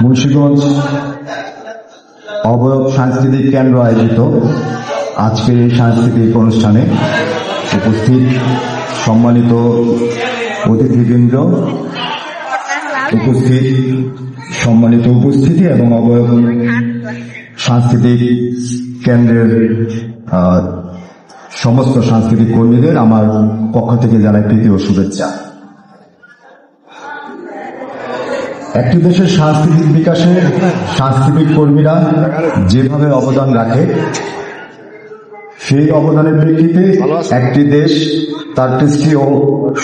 মুন্সিগঞ্জ অবয়ব সাংস্কৃতিক কেন্দ্র আয়োজিত আজকের এই সাংস্কৃতিক অনুষ্ঠানে উপস্থিত সম্মানিত অতিথিবৃন্দ, সম্মানিত উপস্থিতি এবং অবয়ব সাংস্কৃতিক কেন্দ্রের সমস্ত সাংস্কৃতিক কর্মীদের আমার পক্ষ থেকে জানাই প্রীতি ও শুভেচ্ছা। একটি দেশের সাংস্কৃতিক বিকাশে সাংস্কৃতিক কর্মীরা যেভাবে অবদান রাখে, সেই অবদানের প্রেক্ষিতে একটি দেশ তার কৃষ্টি ও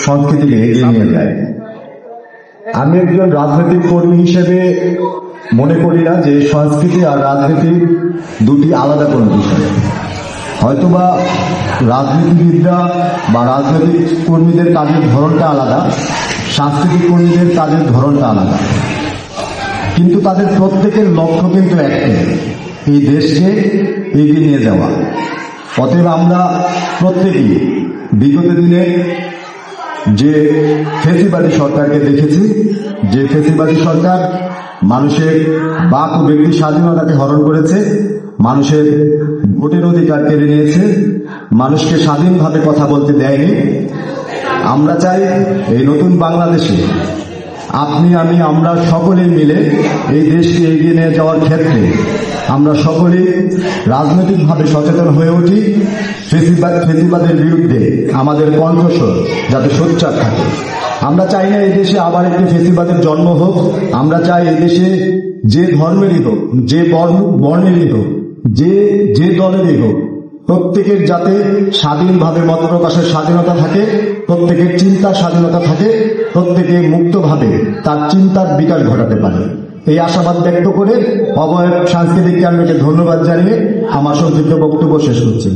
সংস্কৃতিকে এগিয়ে নিয়ে যায়। আমি একজন রাজনৈতিক কর্মী হিসেবে মনে করি না যে সংস্কৃতি আর রাজনীতি দুটি আলাদা কোনো বিষয়। হয়তোবা রাজনীতিবিদরা বা রাজনৈতিক কর্মীদের কাজের ধরনটা আলাদা, সাংস্কৃতিক কর্মীদের কাজের ধরনটা আলাদা, কিন্তু তাদের প্রত্যেকের লক্ষ্য কিন্তু একটাই, এই দেশকে এগিয়ে নিয়ে যাওয়া। অতএব আমরা প্রত্যেকেই বিগত দিনে যে ফ্যাসিবাদী সরকারকে দেখেছি, যে ফ্যাসিবাদী সরকার মানুষের বাক ও ব্যক্তি স্বাধীনতাকে হরণ করেছে, মানুষের ভোটের অধিকার কেড়ে নিয়েছে, মানুষকে স্বাধীনভাবে কথা বলতে দেয়নি। আমরা চাই এই নতুন বাংলাদেশে আপনি আমি আমরা সকলেই মিলে এই দেশকে এগিয়ে নিয়ে যাওয়ার ক্ষেত্রে আমরা সকলেই রাজনৈতিকভাবে সচেতন হয়ে উঠি। ফ্যাসিবাদের বিরুদ্ধে আমাদের কণ্ঠস্বর যাতে সোচ্চার থাকে। আমরা চাই না এই দেশে আবার একটি ফ্যাসিবাদের জন্ম হোক। আমরা চাই এই দেশে যে ধর্মেরই হোক, যে বর্ণেরই হোক, যে দলেরই হোক, প্রত্যেকের যাতে স্বাধীনভাবে মত প্রকাশের স্বাধীনতা থাকে, প্রত্যেকের চিন্তার স্বাধীনতা থাকে, প্রত্যেকে মুক্তভাবে তার চিন্তার বিকাশ ঘটাতে পারে। এই আশাবাদ ব্যক্ত করে অবয়ব সাংস্কৃতিক কেন্দ্রকে ধন্যবাদ জানিয়ে আমার সংক্ষিপ্ত বক্তব্য শেষ করছি।